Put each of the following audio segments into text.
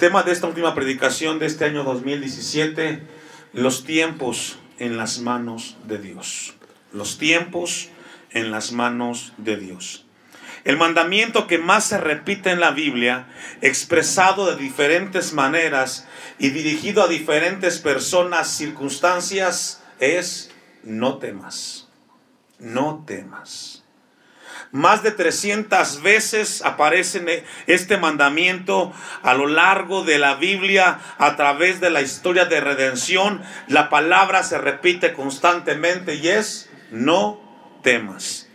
tema de esta última predicación de este año 2017, los tiempos en las manos de Dios. Los tiempos en las manos de Dios. El mandamiento que más se repite en la Biblia, expresado de diferentes maneras y dirigido a diferentes personas, circunstancias, es: no temas. No temas. Más de 300 veces aparece este mandamiento a lo largo de la Biblia, a través de la historia de redención. La palabra se repite constantemente y es: no temas.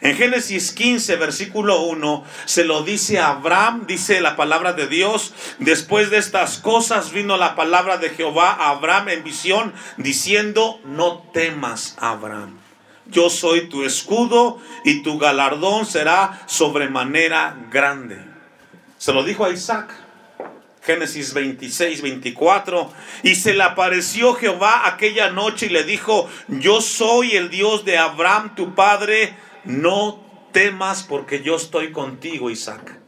En Génesis 15, versículo 1, se lo dice a Abraham, dice la palabra de Dios: después de estas cosas vino la palabra de Jehová a Abraham en visión, diciendo: no temas, Abraham. Yo soy tu escudo y tu galardón será sobremanera grande. Se lo dijo a Isaac. Génesis 26, 24. Y se le apareció Jehová aquella noche y le dijo: yo soy el Dios de Abraham tu padre, no temas porque yo estoy contigo, Isaac.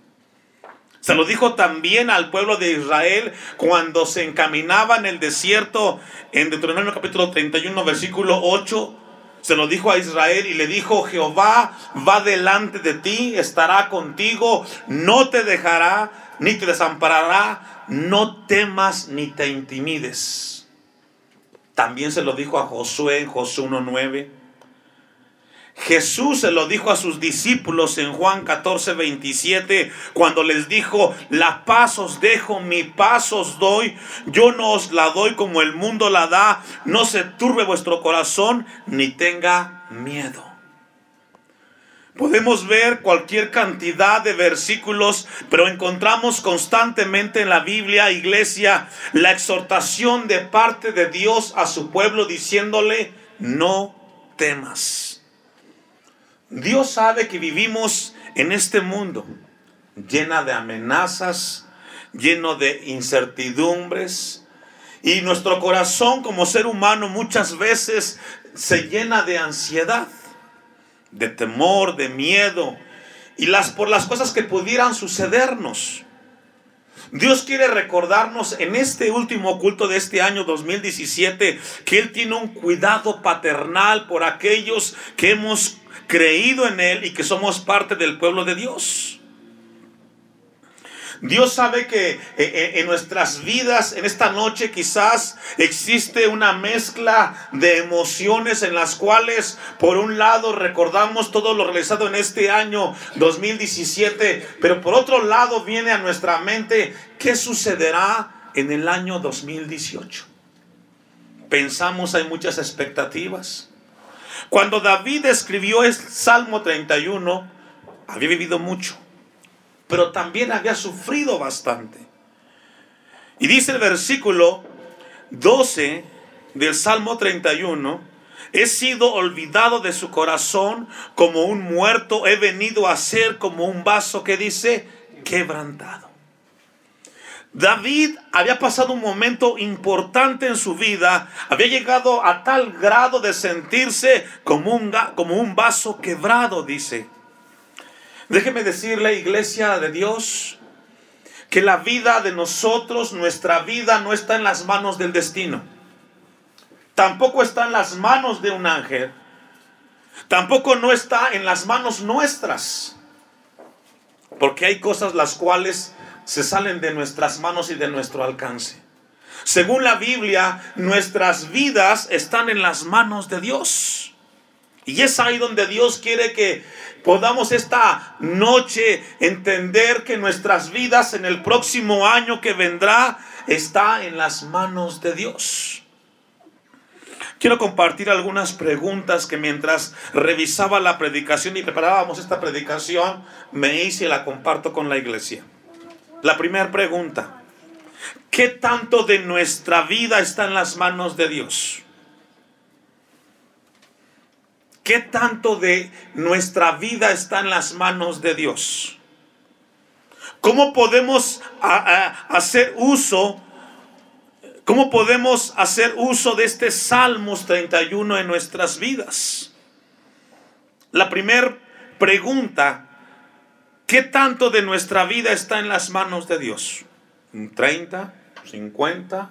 Se lo dijo también al pueblo de Israel cuando se encaminaba en el desierto, en Deuteronomio capítulo 31, versículo 8. Se lo dijo a Israel y le dijo: Jehová va delante de ti, estará contigo, no te dejará ni te desamparará, no temas ni te intimides. También se lo dijo a Josué en Josué 1:9. Jesús se lo dijo a sus discípulos en Juan 14:27, cuando les dijo: la paz os dejo, mi paz os doy, yo no os la doy como el mundo la da, no se turbe vuestro corazón ni tenga miedo. Podemos ver cualquier cantidad de versículos, pero encontramos constantemente en la Biblia, iglesia, la exhortación de parte de Dios a su pueblo diciéndole: no temas. Dios sabe que vivimos en este mundo llena de amenazas, lleno de incertidumbres, y nuestro corazón como ser humano muchas veces se llena de ansiedad, de temor, de miedo, y por las cosas que pudieran sucedernos. Dios quiere recordarnos en este último culto de este año 2017 que Él tiene un cuidado paternal por aquellos que hemos creído en Él y que somos parte del pueblo de Dios. Dios sabe que en nuestras vidas, en esta noche quizás existe una mezcla de emociones en las cuales por un lado recordamos todo lo realizado en este año 2017, pero por otro lado viene a nuestra mente qué sucederá en el año 2018. Pensamos, hay muchas expectativas. Cuando David escribió el Salmo 31, había vivido mucho, pero también había sufrido bastante. Y dice el versículo 12 del Salmo 31: he sido olvidado de su corazón como un muerto, he venido a ser como un vaso que dice quebrantado. David había pasado un momento importante en su vida, había llegado a tal grado de sentirse como un vaso quebrado, dice. Déjeme decirle, iglesia de Dios, que la vida de nosotros, nuestra vida no está en las manos del destino. Tampoco está en las manos de un ángel. Tampoco no está en las manos nuestras. Porque hay cosas las cuales se salen de nuestras manos y de nuestro alcance. Según la Biblia, nuestras vidas están en las manos de Dios. Y es ahí donde Dios quiere que podamos esta noche entender que nuestras vidas en el próximo año que vendrá está en las manos de Dios. Quiero compartir algunas preguntas que mientras revisaba la predicación y preparábamos esta predicación me hice y la comparto con la iglesia. La primera pregunta: ¿qué tanto de nuestra vida está en las manos de Dios? ¿Qué tanto de nuestra vida está en las manos de Dios? ¿Cómo podemos hacer uso de este Salmos 31 en nuestras vidas? La primera pregunta: ¿qué tanto de nuestra vida está en las manos de Dios? un 30, 50,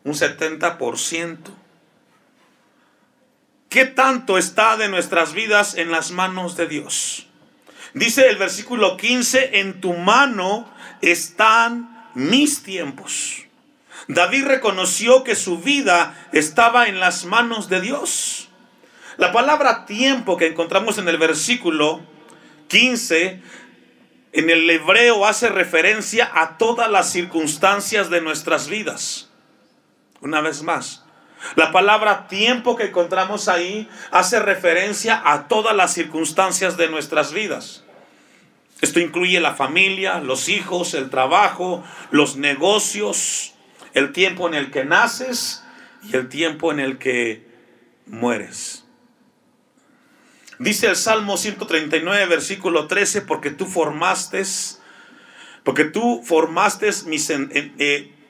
un 70%. ¿Qué tanto está de nuestras vidas en las manos de Dios? Dice el versículo 15, en tu mano están mis tiempos. David reconoció que su vida estaba en las manos de Dios. La palabra tiempo que encontramos en el versículo 15, en el hebreo hace referencia a todas las circunstancias de nuestras vidas. Una vez más, la palabra tiempo que encontramos ahí hace referencia a todas las circunstancias de nuestras vidas. Esto incluye la familia, los hijos, el trabajo, los negocios, el tiempo en el que naces y el tiempo en el que mueres. Dice el Salmo 139, versículo 13, porque tú formaste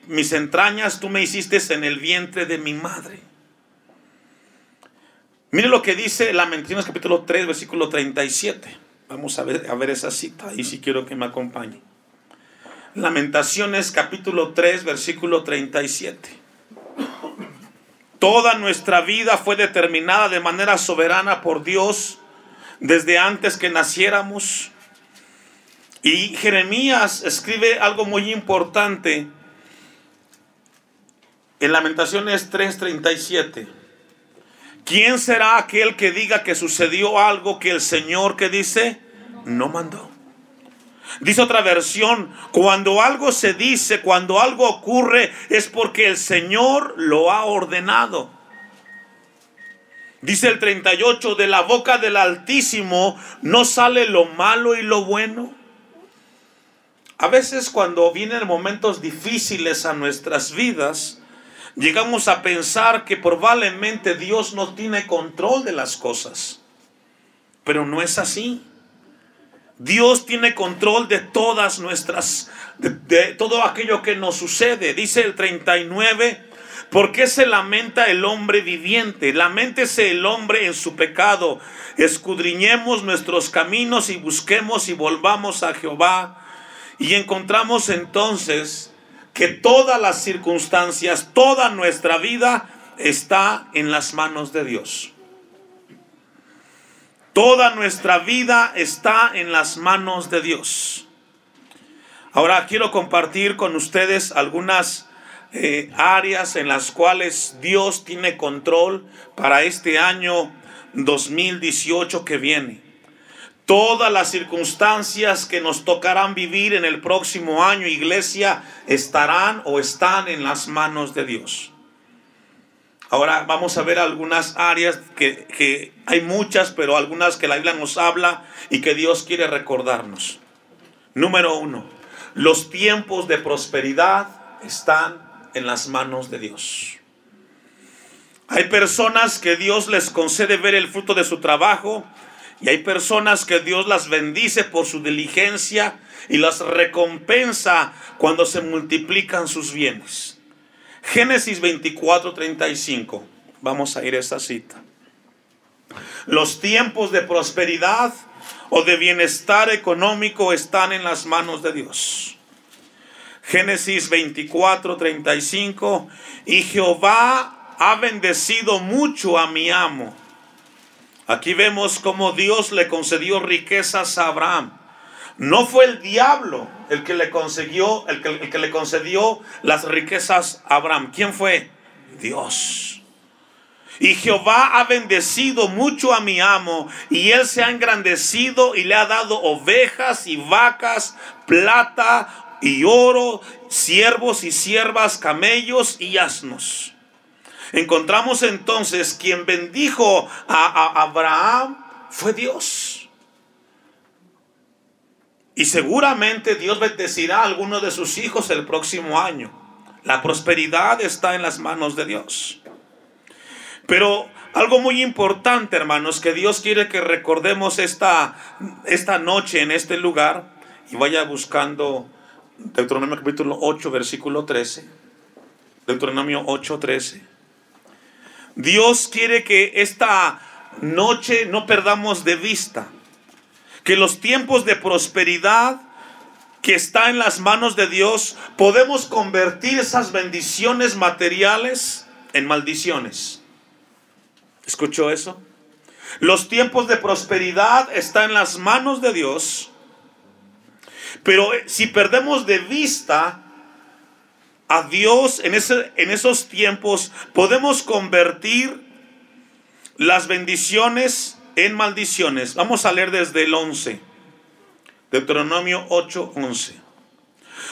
mis entrañas, tú me hiciste en el vientre de mi madre. Mire lo que dice Lamentaciones capítulo 3, versículo 37. Vamos a ver esa cita, y si quiero que me acompañe. Lamentaciones capítulo 3, versículo 37. Toda nuestra vida fue determinada de manera soberana por Dios desde antes que naciéramos. Y Jeremías escribe algo muy importante en Lamentaciones 3:37. ¿Quién será aquel que diga que sucedió algo que el Señor, que dice, no mandó? Dice otra versión, cuando algo se dice, cuando algo ocurre, es porque el Señor lo ha ordenado. Dice el 38, de la boca del Altísimo no sale lo malo y lo bueno. A veces cuando vienen momentos difíciles a nuestras vidas, llegamos a pensar que probablemente Dios no tiene control de las cosas. Pero no es así. Dios tiene control de todas nuestras, de todo aquello que nos sucede. Dice el 39, ¿por qué se lamenta el hombre viviente? Laméntese el hombre en su pecado. Escudriñemos nuestros caminos y busquemos y volvamos a Jehová. Y encontramos entonces que todas las circunstancias, toda nuestra vida está en las manos de Dios. Toda nuestra vida está en las manos de Dios. Ahora quiero compartir con ustedes algunas áreas en las cuales Dios tiene control para este año 2018 que viene. Todas las circunstancias que nos tocarán vivir en el próximo año, iglesia, estarán o están en las manos de Dios. Ahora vamos a ver algunas áreas que hay muchas, pero algunas que la Biblia nos habla y que Dios quiere recordarnos. Número 1, los tiempos de prosperidad están en las manos de Dios. Hay personas que Dios les concede ver el fruto de su trabajo, y hay personas que Dios las bendice por su diligencia y las recompensa cuando se multiplican sus bienes. Génesis 24:35. Vamos a ir a esa cita. Los tiempos de prosperidad o de bienestar económico están en las manos de Dios. Génesis 24:35. Y Jehová ha bendecido mucho a mi amo. Aquí vemos cómo Dios le concedió riquezas a Abraham. No fue el diablo el que le concedió las riquezas a Abraham. ¿Quién fue? Dios. Y Jehová ha bendecido mucho a mi amo, y él se ha engrandecido y le ha dado ovejas y vacas, plata y oro, siervos y siervas, camellos y asnos. Encontramos entonces quien bendijo a Abraham fue Dios. Y seguramente Dios bendecirá a alguno de sus hijos el próximo año. La prosperidad está en las manos de Dios. Pero algo muy importante, hermanos, que Dios quiere que recordemos esta noche en este lugar, y vaya buscando Deuteronomio capítulo 8, versículo 13. Deuteronomio 8, 13. Dios quiere que esta noche no perdamos de vista que los tiempos de prosperidad que está en las manos de Dios, podemos convertir esas bendiciones materiales en maldiciones. ¿Escuchó eso? Los tiempos de prosperidad están en las manos de Dios, pero si perdemos de vista a Dios en esos tiempos, podemos convertir las bendiciones en maldiciones. Vamos a leer desde el 11. Deuteronomio 8:11.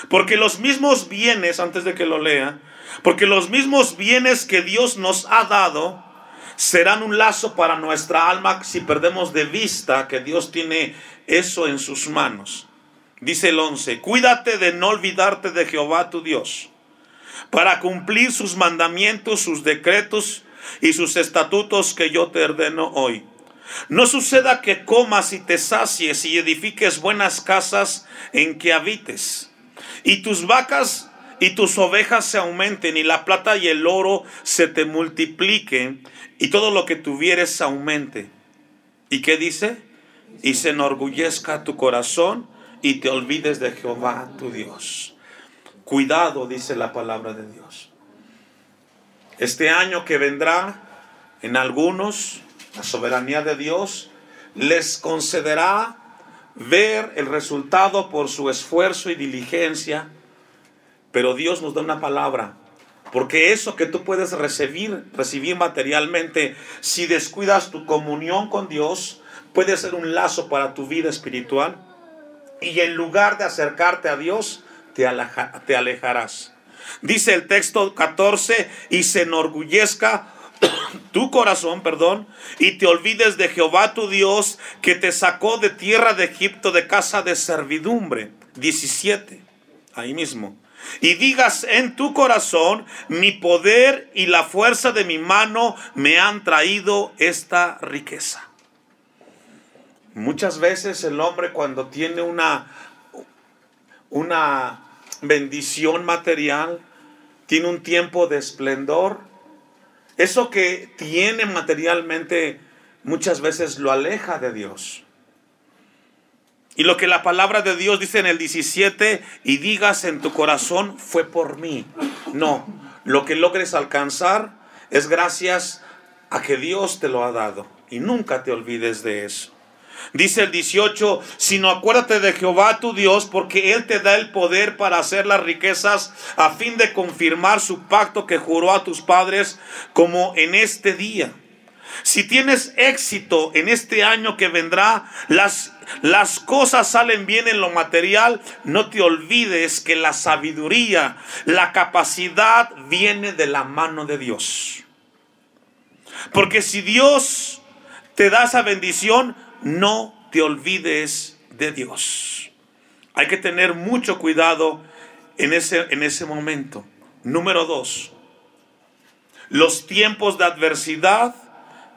Porque los mismos bienes, antes de que lo lea, porque los mismos bienes que Dios nos ha dado serán un lazo para nuestra alma si perdemos de vista que Dios tiene eso en sus manos. Dice el 11: cuídate de no olvidarte de Jehová tu Dios, para cumplir sus mandamientos, sus decretos y sus estatutos que yo te ordeno hoy. No suceda que comas y te sacies y edifiques buenas casas en que habites, y tus vacas y tus ovejas se aumenten, y la plata y el oro se te multipliquen, y todo lo que tuvieres aumente. ¿Y qué dice? Y se enorgullezca tu corazón y te olvides de Jehová tu Dios. Cuidado, dice la palabra de Dios. Este año que vendrá, en algunos, la soberanía de Dios les concederá ver el resultado por su esfuerzo y diligencia, pero Dios nos da una palabra, porque eso que tú puedes recibir materialmente, si descuidas tu comunión con Dios, puede ser un lazo para tu vida espiritual, y en lugar de acercarte a Dios, te alejarás. Dice el texto 14: y se enorgullezca tu corazón, y te olvides de Jehová tu Dios, que te sacó de tierra de Egipto, de casa de servidumbre. 17, ahí mismo. Y digas en tu corazón: mi poder y la fuerza de mi mano me han traído esta riqueza. Muchas veces el hombre, cuando tiene una bendición material, tiene un tiempo de esplendor, eso que tiene materialmente muchas veces lo aleja de Dios. Y lo que la palabra de Dios dice en el 17: y digas en tu corazón: fue por mí. No, lo que logres alcanzar es gracias a que Dios te lo ha dado, y nunca te olvides de eso. Dice el 18: sino acuérdate de Jehová tu Dios, porque Él te da el poder para hacer las riquezas, a fin de confirmar su pacto que juró a tus padres, como en este día. Si tienes éxito en este año que vendrá, las cosas salen bien en lo material, no te olvides que la sabiduría, la capacidad viene de la mano de Dios. Porque si Dios te da esa bendición, no te olvides de Dios. Hay que tener mucho cuidado en ese momento. Número 2. Los tiempos de adversidad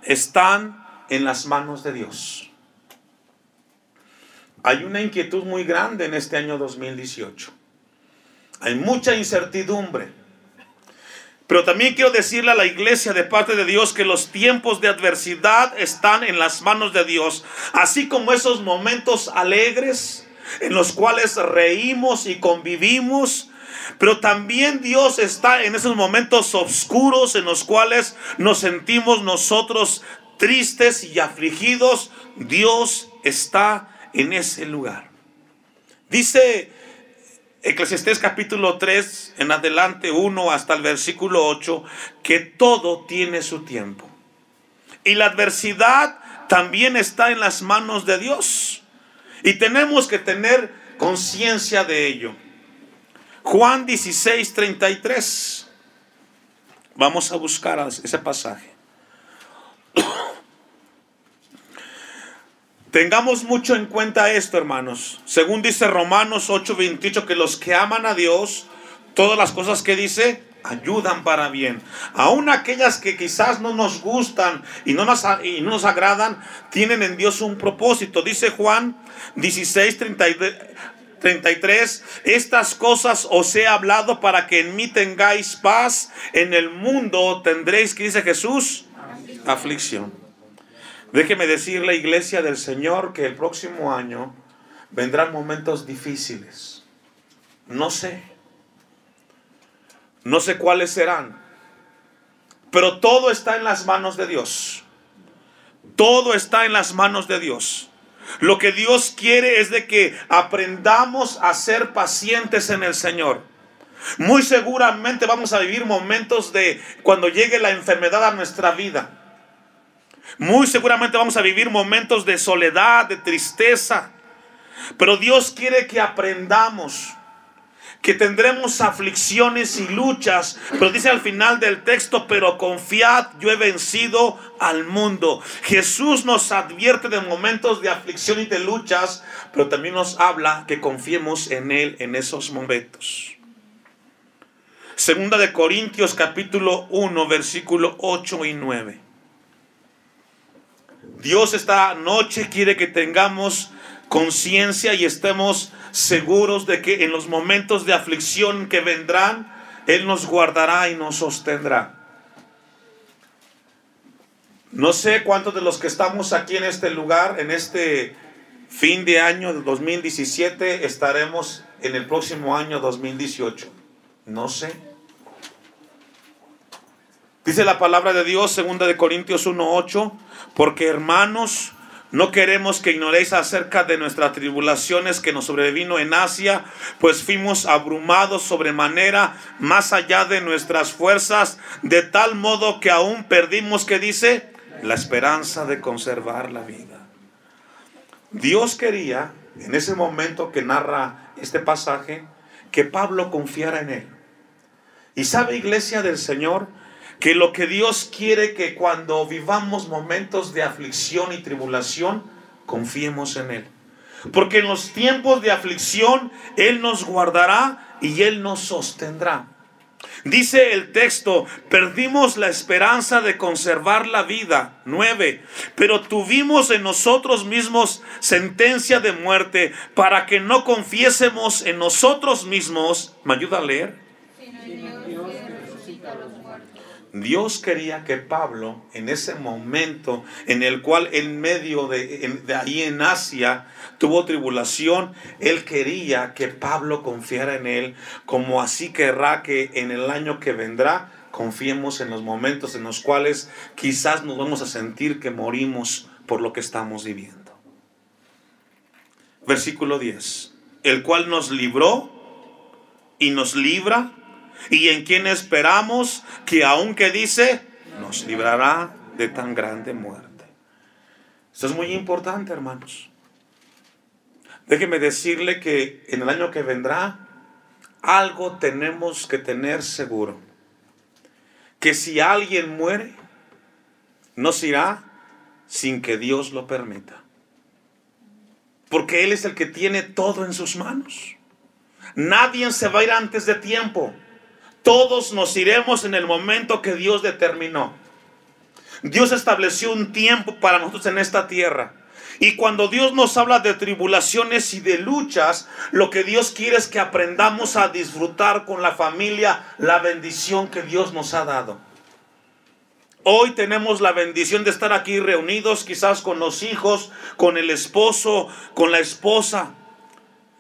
están en las manos de Dios. Hay una inquietud muy grande en este año 2018. Hay mucha incertidumbre. Pero también quiero decirle a la iglesia de parte de Dios que los tiempos de adversidad están en las manos de Dios. Así como esos momentos alegres en los cuales reímos y convivimos, pero también Dios está en esos momentos oscuros en los cuales nos sentimos nosotros tristes y afligidos. Dios está en ese lugar. Dice Eclesiastés capítulo 3 en adelante, 1 hasta el versículo 8, que todo tiene su tiempo. Y la adversidad también está en las manos de Dios. Y tenemos que tener conciencia de ello. Juan 16:33. Vamos a buscar ese pasaje. Tengamos mucho en cuenta esto, hermanos. Según dice Romanos 8:28, que los que aman a Dios, todas las cosas que dice, ayudan para bien. Aún aquellas que quizás no nos gustan y no nos agradan, tienen en Dios un propósito. Dice Juan 16:33, estas cosas os he hablado para que en mí tengáis paz. En el mundo tendréis, ¿qué dice Jesús? Aflicción. Déjeme decirle, iglesia del Señor, que el próximo año vendrán momentos difíciles. No sé. No sé cuáles serán. Pero todo está en las manos de Dios. Todo está en las manos de Dios. Lo que Dios quiere es de que aprendamos a ser pacientes en el Señor. Muy seguramente vamos a vivir momentos de cuando llegue la enfermedad a nuestra vida. Muy seguramente vamos a vivir momentos de soledad, de tristeza. Pero Dios quiere que aprendamos que tendremos aflicciones y luchas, pero dice al final del texto: pero confiad, yo he vencido al mundo. Jesús nos advierte de momentos de aflicción y de luchas, pero también nos habla que confiemos en Él en esos momentos. Segunda de Corintios capítulo 1 versículo 8 y 9. Dios esta noche quiere que tengamos conciencia y estemos seguros de que en los momentos de aflicción que vendrán, Él nos guardará y nos sostendrá. No sé cuántos de los que estamos aquí en este lugar, en este fin de año del 2017, estaremos en el próximo año 2018. No sé. Dice la palabra de Dios, segunda de Corintios 1:8, porque hermanos, no queremos que ignoréis acerca de nuestras tribulaciones que nos sobrevino en Asia, pues fuimos abrumados sobremanera, más allá de nuestras fuerzas, de tal modo que aún perdimos, ¿qué dice? La esperanza de conservar la vida. Dios quería, en ese momento que narra este pasaje, que Pablo confiara en Él. Y sabe, iglesia del Señor, que lo que Dios quiere que cuando vivamos momentos de aflicción y tribulación, confiemos en Él. Porque en los tiempos de aflicción, Él nos guardará y Él nos sostendrá. Dice el texto: perdimos la esperanza de conservar la vida. 9. Pero tuvimos en nosotros mismos sentencia de muerte, para que no confiésemos en nosotros mismos. ¿Me ayuda a leer? Dios quería que Pablo, en ese momento en el cual en medio de ahí en Asia tuvo tribulación, Él quería que Pablo confiara en Él, como así querrá que en el año que vendrá confiemos en los momentos en los cuales quizás nos vamos a sentir que morimos por lo que estamos viviendo. Versículo 10. El cual nos libró y nos libra, y en quien esperamos que aunque dice, nos librará de tan grande muerte. Esto es muy importante, hermanos. Déjeme decirle que en el año que vendrá, algo tenemos que tener seguro: que si alguien muere, no se irá sin que Dios lo permita, porque Él es el que tiene todo en sus manos. Nadie se va a ir antes de tiempo. Todos nos iremos en el momento que Dios determinó. Dios estableció un tiempo para nosotros en esta tierra. Y cuando Dios nos habla de tribulaciones y de luchas, lo que Dios quiere es que aprendamos a disfrutar con la familia la bendición que Dios nos ha dado. Hoy tenemos la bendición de estar aquí reunidos, quizás con los hijos, con el esposo, con la esposa.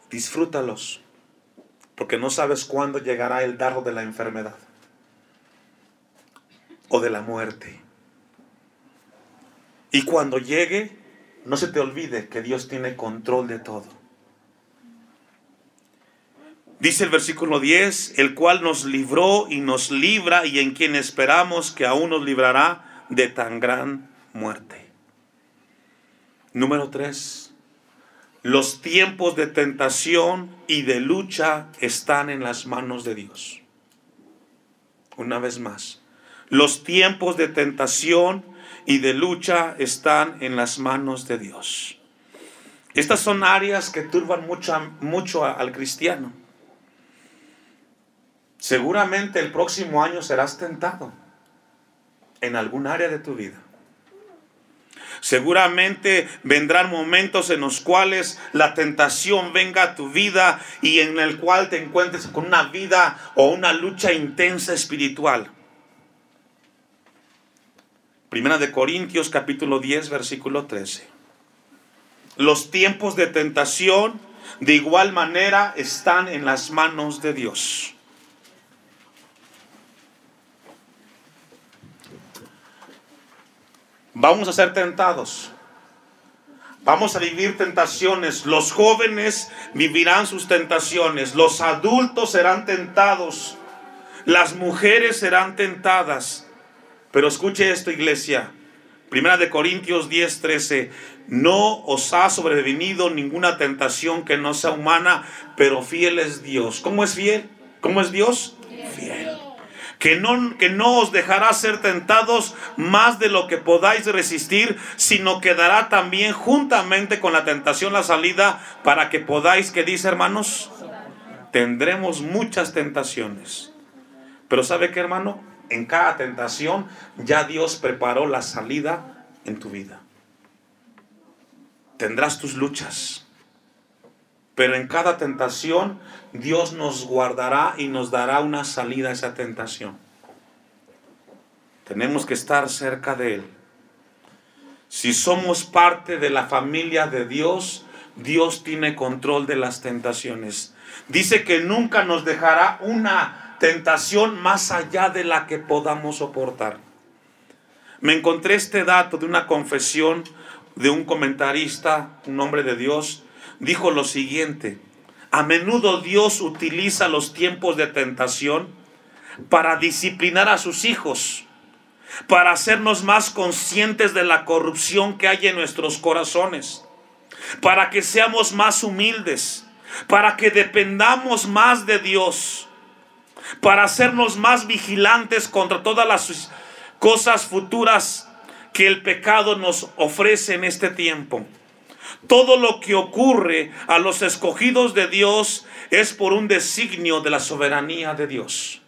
Disfrútalos, porque no sabes cuándo llegará el dardo de la enfermedad o de la muerte. Y cuando llegue, no se te olvide que Dios tiene control de todo. Dice el versículo 10, el cual nos libró y nos libra, y en quien esperamos que aún nos librará de tan gran muerte. Número 3. Los tiempos de tentación y de lucha están en las manos de Dios. Una vez más, los tiempos de tentación y de lucha están en las manos de Dios. Estas son áreas que turban mucho al cristiano. Seguramente el próximo año serás tentado en algún área de tu vida. Seguramente vendrán momentos en los cuales la tentación venga a tu vida y en el cual te encuentres con una vida o una lucha intensa espiritual. Primera de Corintios capítulo 10 versículo 13. Los tiempos de tentación de igual manera están en las manos de Dios. Vamos a ser tentados. Vamos a vivir tentaciones. Los jóvenes vivirán sus tentaciones. Los adultos serán tentados. Las mujeres serán tentadas. Pero escuche esto, iglesia. 1 Corintios 10:13. No os ha sobrevenido ninguna tentación que no sea humana, pero fiel es Dios. ¿Cómo es fiel? ¿Cómo es Dios? Fiel. Que no os dejará ser tentados más de lo que podáis resistir, sino que dará también juntamente con la tentación la salida para que podáis, ¿qué dice, hermanos? Tendremos muchas tentaciones. Pero ¿sabe qué, hermano? En cada tentación ya Dios preparó la salida en tu vida. Tendrás tus luchas, pero en cada tentación Dios nos guardará y nos dará una salida a esa tentación. Tenemos que estar cerca de Él. Si somos parte de la familia de Dios, Dios tiene control de las tentaciones. Dice que nunca nos dejará una tentación más allá de la que podamos soportar. Me encontré este dato de una confesión de un comentarista, un hombre de Dios. Dijo lo siguiente: a menudo Dios utiliza los tiempos de tentación para disciplinar a sus hijos, para hacernos más conscientes de la corrupción que hay en nuestros corazones, para que seamos más humildes, para que dependamos más de Dios, para hacernos más vigilantes contra todas las cosas futuras que el pecado nos ofrece en este tiempo. Todo lo que ocurre a los escogidos de Dios es por un designio de la soberanía de Dios.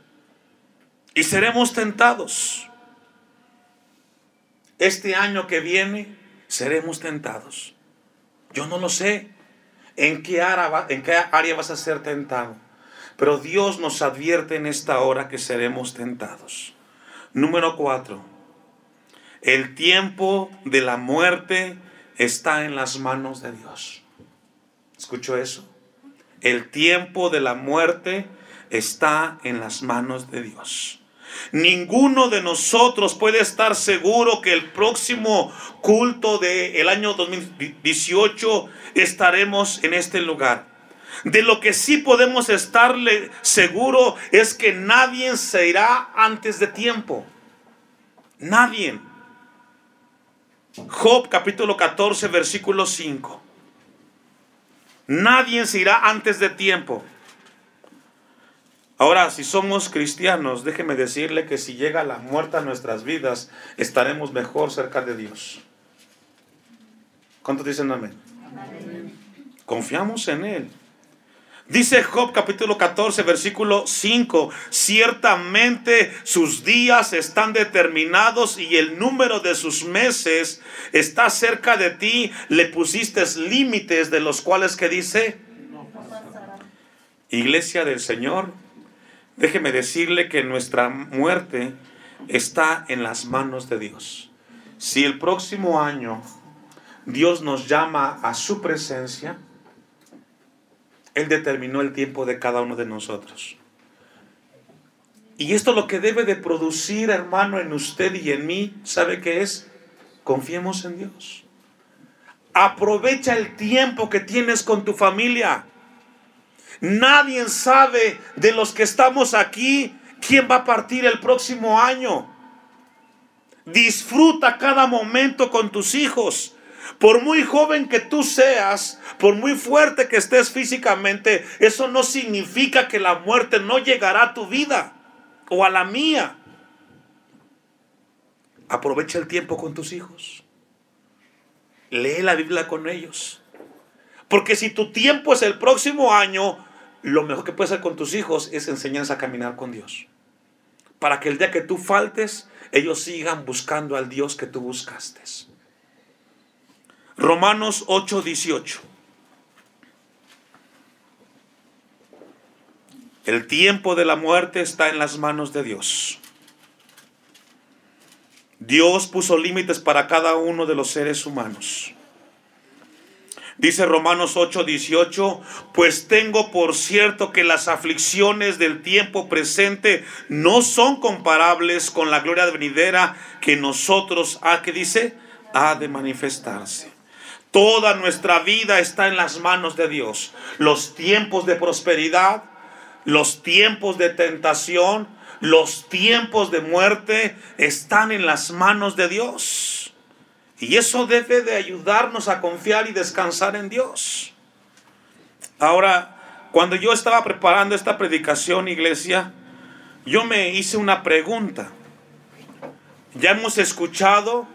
Y seremos tentados. Este año que viene seremos tentados. Yo no lo sé en qué área vas a ser tentado, pero Dios nos advierte en esta hora que seremos tentados. Número 4. El tiempo de la muerte está en las manos de Dios. ¿Escuchó eso? El tiempo de la muerte está en las manos de Dios. Ninguno de nosotros puede estar seguro que el próximo culto del año 2018 estaremos en este lugar. De lo que sí podemos estarle seguro es que nadie se irá antes de tiempo. Nadie. Job capítulo 14 versículo 5. Nadie se irá antes de tiempo. Ahora, si somos cristianos, déjeme decirle que si llega la muerte a nuestras vidas, estaremos mejor cerca de Dios. ¿Cuántos dicen amén? Amén. Confiamos en Él. Dice Job capítulo 14 versículo 5: ciertamente sus días están determinados y el número de sus meses está cerca de ti. Le pusiste límites de los cuales, ¿qué dice? No pasará. Iglesia del Señor, déjeme decirle que nuestra muerte está en las manos de Dios. Si el próximo año Dios nos llama a su presencia, Él determinó el tiempo de cada uno de nosotros. Y esto lo que debe de producir, hermano, en usted y en mí, ¿sabe qué es? Confiemos en Dios. Aprovecha el tiempo que tienes con tu familia. Nadie sabe de los que estamos aquí quién va a partir el próximo año. Disfruta cada momento con tus hijos. Por muy joven que tú seas, por muy fuerte que estés físicamente, eso no significa que la muerte no llegará a tu vida o a la mía. Aprovecha el tiempo con tus hijos. Lee la Biblia con ellos. Porque si tu tiempo es el próximo año, lo mejor que puedes hacer con tus hijos es enseñarles a caminar con Dios. Para que el día que tú faltes, ellos sigan buscando al Dios que tú buscaste. Romanos 8:18. El tiempo de la muerte está en las manos de Dios. Dios puso límites para cada uno de los seres humanos. Dice Romanos 8:18, pues tengo por cierto que las aflicciones del tiempo presente no son comparables con la gloria venidera que nosotros, ¿qué dice? Ha de manifestarse. Toda nuestra vida está en las manos de Dios. Los tiempos de prosperidad, los tiempos de tentación, los tiempos de muerte están en las manos de Dios. Y eso debe de ayudarnos a confiar y descansar en Dios. Ahora, cuando yo estaba preparando esta predicación, iglesia, yo me hice una pregunta. Ya hemos escuchado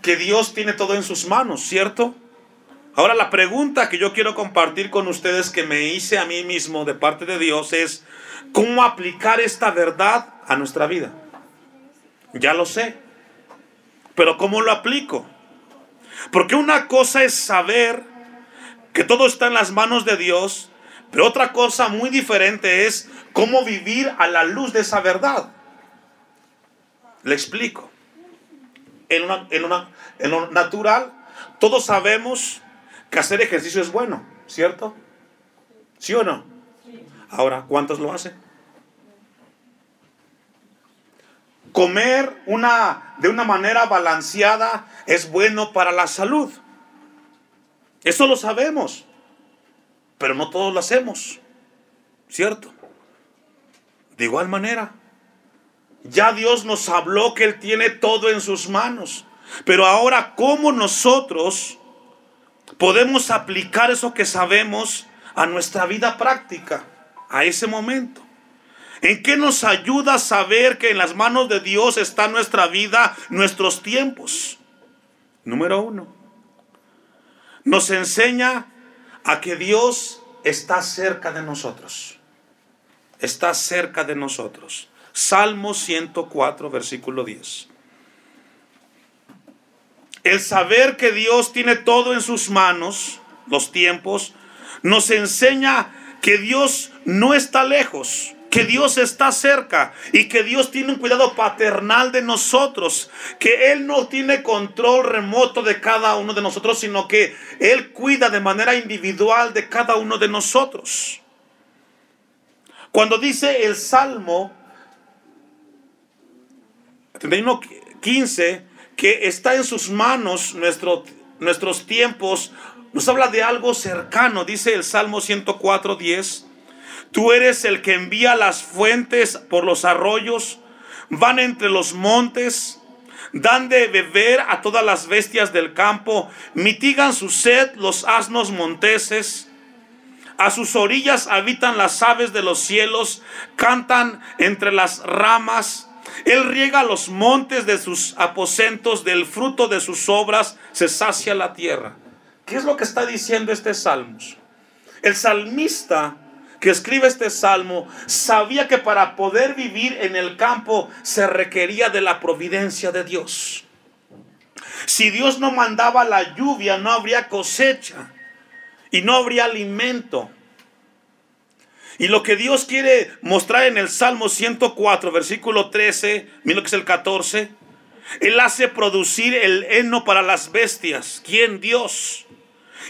que Dios tiene todo en sus manos, ¿cierto? Ahora la pregunta que yo quiero compartir con ustedes, que me hice a mí mismo de parte de Dios, es ¿cómo aplicar esta verdad a nuestra vida? Ya lo sé. Pero ¿cómo lo aplico? Porque una cosa es saber que todo está en las manos de Dios, pero otra cosa muy diferente es cómo vivir a la luz de esa verdad. Le explico. En lo natural, todos sabemos que hacer ejercicio es bueno, ¿cierto? ¿Sí o no? Ahora, ¿cuántos lo hacen? Comer de una manera balanceada es bueno para la salud. Eso lo sabemos. Pero no todos lo hacemos, ¿cierto? De igual manera, ya Dios nos habló que Él tiene todo en sus manos. Pero ahora, ¿cómo nosotros podemos aplicar eso que sabemos a nuestra vida práctica, a ese momento? ¿En qué nos ayuda a saber que en las manos de Dios está nuestra vida, nuestros tiempos? Número 1, nos enseña a que Dios está cerca de nosotros. Está cerca de nosotros. Salmo 104, versículo 10. El saber que Dios tiene todo en sus manos, los tiempos, nos enseña que Dios no está lejos, que Dios está cerca y que Dios tiene un cuidado paternal de nosotros, que Él no tiene control remoto de cada uno de nosotros, sino que Él cuida de manera individual de cada uno de nosotros. Cuando dice el Salmo 31:15 que está en sus manos nuestros tiempos, nos habla de algo cercano. Dice el Salmo 104:10, tú eres el que envía las fuentes por los arroyos, van entre los montes, dan de beber a todas las bestias del campo, mitigan su sed los asnos monteses, a sus orillas habitan las aves de los cielos, cantan entre las ramas. Él riega los montes de sus aposentos, del fruto de sus obras se sacia la tierra. ¿Qué es lo que está diciendo este salmo? El salmista que escribe este salmo sabía que para poder vivir en el campo se requería de la providencia de Dios. Si Dios no mandaba la lluvia, no habría cosecha y no habría alimento. Y lo que Dios quiere mostrar en el Salmo 104, versículo 13, mira lo que es el 14. Él hace producir el heno para las bestias. ¿Quién? Dios.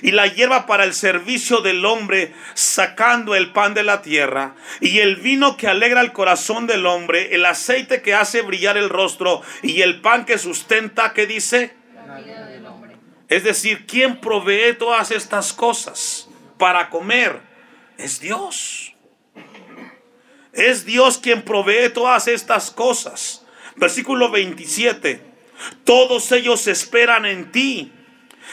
Y la hierba para el servicio del hombre, sacando el pan de la tierra, y el vino que alegra el corazón del hombre, el aceite que hace brillar el rostro, y el pan que sustenta, ¿qué dice? La vida del hombre. Es decir, ¿quién provee todas estas cosas para comer? Es Dios. Es Dios quien provee todas estas cosas. Versículo 27. Todos ellos esperan en ti,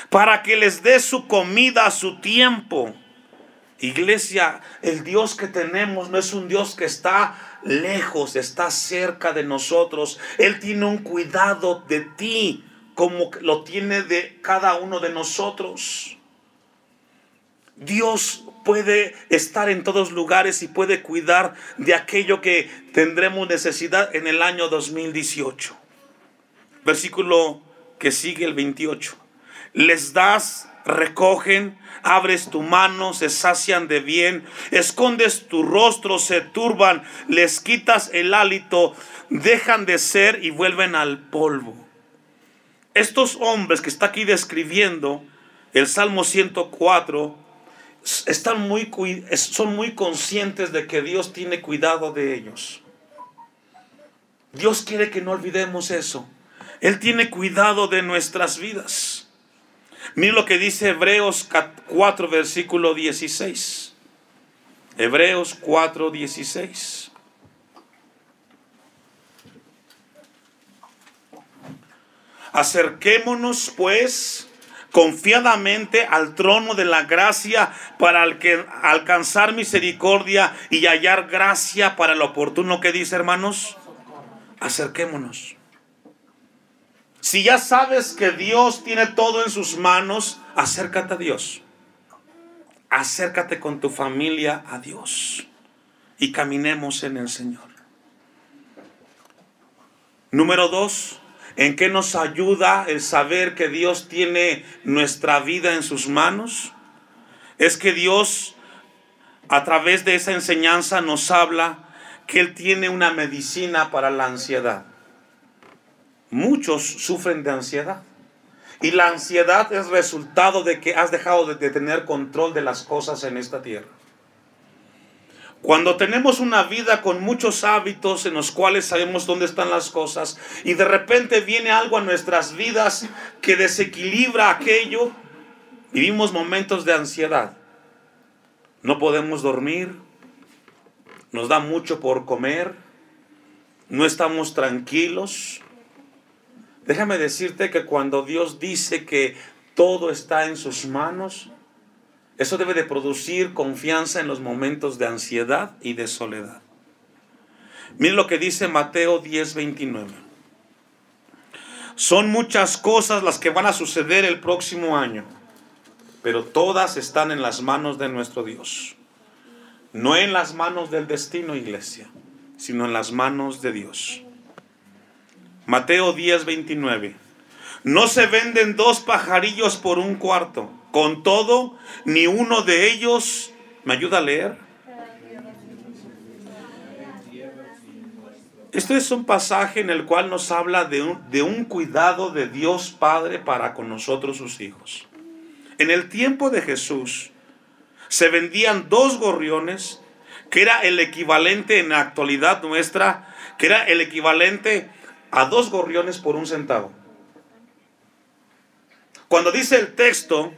para que les des su comida a su tiempo. Iglesia, el Dios que tenemos no es un Dios que está lejos, está cerca de nosotros. Él tiene un cuidado de ti, como lo tiene de cada uno de nosotros. Dios puede estar en todos lugares y puede cuidar de aquello que tendremos necesidad en el año 2018. Versículo que sigue, el 28. Les das, recogen, abres tu mano, se sacian de bien, escondes tu rostro, se turban, les quitas el hálito, dejan de ser y vuelven al polvo. Estos hombres que está aquí describiendo el Salmo 104, son muy conscientes de que Dios tiene cuidado de ellos. Dios quiere que no olvidemos eso. Él tiene cuidado de nuestras vidas. Miren lo que dice Hebreos 4, versículo 16. Hebreos 4, 16. Acerquémonos pues confiadamente al trono de la gracia para alcanzar misericordia y hallar gracia para el oportuno. ¿Qué dice, hermanos? Acerquémonos. Si ya sabes que Dios tiene todo en sus manos, acércate a Dios. Acércate con tu familia a Dios y caminemos en el Señor. Número 2. ¿En qué nos ayuda el saber que Dios tiene nuestra vida en sus manos? Es que Dios, a través de esa enseñanza, nos habla que Él tiene una medicina para la ansiedad. Muchos sufren de ansiedad. Y la ansiedad es resultado de que has dejado de tener control de las cosas en esta tierra. Cuando tenemos una vida con muchos hábitos en los cuales sabemos dónde están las cosas y de repente viene algo a nuestras vidas que desequilibra aquello, vivimos momentos de ansiedad. No podemos dormir, nos da mucho por comer, no estamos tranquilos. Déjame decirte que cuando Dios dice que todo está en sus manos, eso debe de producir confianza en los momentos de ansiedad y de soledad. Miren lo que dice Mateo 10:29. Son muchas cosas las que van a suceder el próximo año, pero todas están en las manos de nuestro Dios. No en las manos del destino, iglesia, sino en las manos de Dios. Mateo 10:29. No se venden 2 pajarillos por un cuarto. Con todo, ni uno de ellos, ¿me ayuda a leer? Este es un pasaje en el cual nos habla de un cuidado de Dios Padre para con nosotros sus hijos. En el tiempo de Jesús se vendían 2 gorriones, que era el equivalente en la actualidad nuestra, que era el equivalente a 2 gorriones por 1 centavo. Cuando dice el texto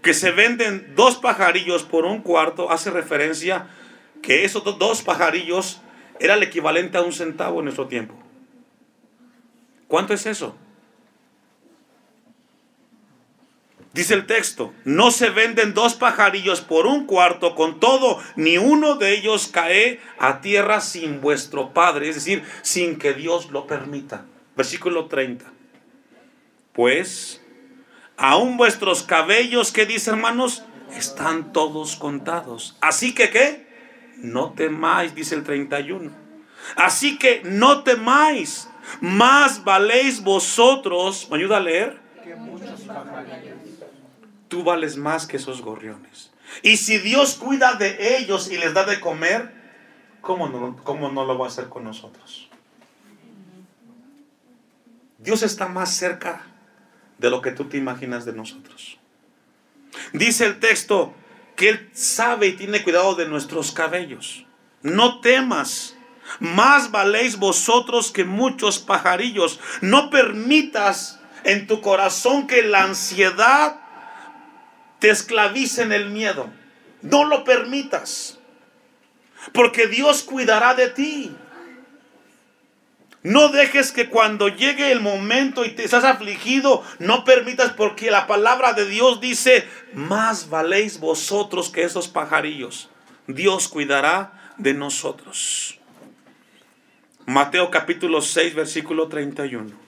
que se venden 2 pajarillos por un cuarto, hace referencia que esos 2 pajarillos era el equivalente a 1 centavo en nuestro tiempo. ¿Cuánto es eso? Dice el texto, no se venden 2 pajarillos por un cuarto, con todo, ni uno de ellos cae a tierra sin vuestro Padre, es decir, sin que Dios lo permita. Versículo 30. Pues aún vuestros cabellos, ¿qué dice, hermanos? Están todos contados. Así que, ¿qué? No temáis, dice el 31. Así que no temáis, más valéis vosotros. ¿Me ayuda a leer? Que muchos pajarillos. Tú vales más que esos gorriones. Y si Dios cuida de ellos y les da de comer, ¿cómo no lo va a hacer con nosotros? Dios está más cerca de lo que tú te imaginas de nosotros. Dice el texto que Él sabe y tiene cuidado de nuestros cabellos. No temas, más valéis vosotros que muchos pajarillos. No permitas en tu corazón que la ansiedad te esclavice en el miedo. No lo permitas, porque Dios cuidará de ti. No dejes que cuando llegue el momento y te estás afligido, no permitas, porque la palabra de Dios dice, más valéis vosotros que esos pajarillos. Dios cuidará de nosotros. Mateo capítulo 6, versículo 31.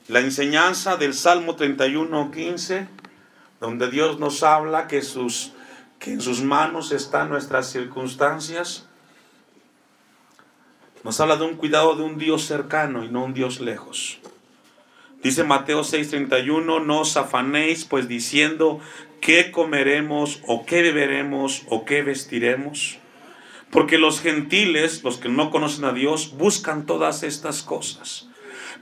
La enseñanza del Salmo 31:15, donde Dios nos habla que en sus manos están nuestras circunstancias. Nos habla de un cuidado de un Dios cercano y no un Dios lejos. Dice Mateo 6:31, no os afanéis pues diciendo qué comeremos o qué beberemos o qué vestiremos. Porque los gentiles, los que no conocen a Dios, buscan todas estas cosas.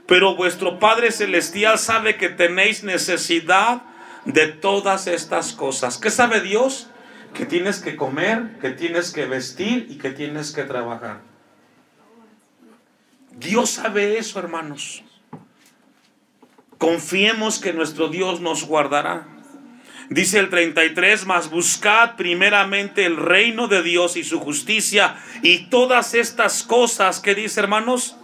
pero vuestro Padre Celestial sabe que tenéis necesidad de todas estas cosas. ¿Qué sabe Dios? Que tienes que comer, que tienes que vestir y que tienes que trabajar. Dios sabe eso, hermanos. Confiemos que nuestro Dios nos guardará. Dice el 33, mas buscad primeramente el reino de Dios y su justicia, y todas estas cosas, ¿qué dice, hermanos?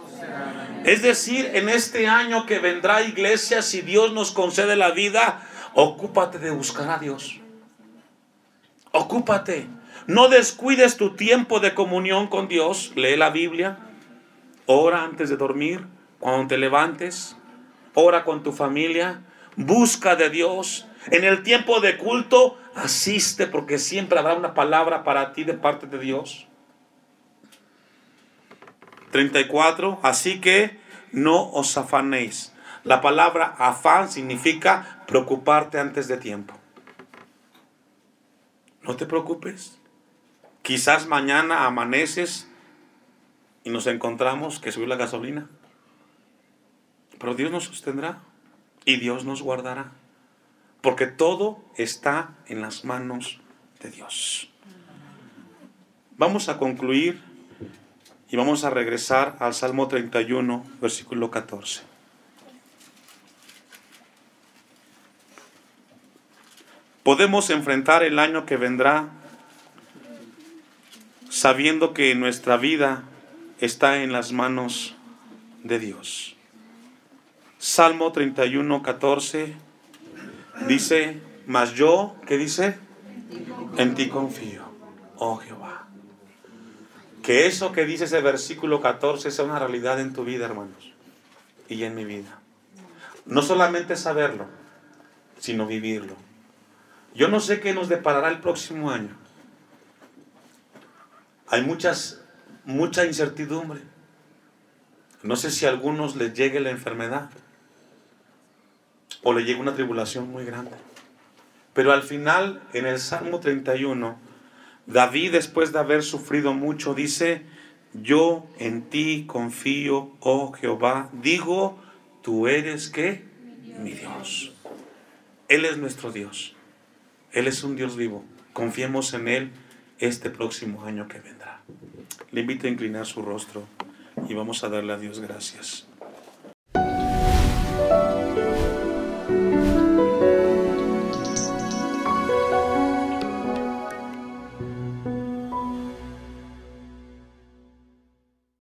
Es decir, en este año que vendrá, iglesia, si Dios nos concede la vida, ocúpate de buscar a Dios. Ocúpate. No descuides tu tiempo de comunión con Dios. Lee la Biblia. Ora antes de dormir. Cuando te levantes. Ora con tu familia. Busca de Dios. En el tiempo de culto, asiste, porque siempre habrá una palabra para ti de parte de Dios. 34. Así que no os afanéis. La palabra afán significa preocuparte antes de tiempo. No te preocupes. Quizás mañana amaneces y nos encontramos que subió la gasolina. Pero Dios nos sostendrá y Dios nos guardará. Porque todo está en las manos de Dios. Vamos a concluir y vamos a regresar al Salmo 31, versículo 14. Podemos enfrentar el año que vendrá sabiendo que nuestra vida está en las manos de Dios. Salmo 31, 14 dice, mas yo, ¿qué dice? En ti confío, oh Jehová. Que eso que dice ese versículo 14 sea una realidad en tu vida, hermanos, y en mi vida. No solamente saberlo, sino vivirlo. Yo no sé qué nos deparará el próximo año. Hay mucha incertidumbre. No sé si a algunos les llegue la enfermedad o le llegue una tribulación muy grande. Pero al final, en el Salmo 31, David, después de haber sufrido mucho, dice, yo en ti confío, oh Jehová. Digo, tú eres, ¿qué? Mi Dios. Él es nuestro Dios. Él es un Dios vivo. Confiemos en Él este próximo año que vendrá. Le invito a inclinar su rostro y vamos a darle a Dios gracias.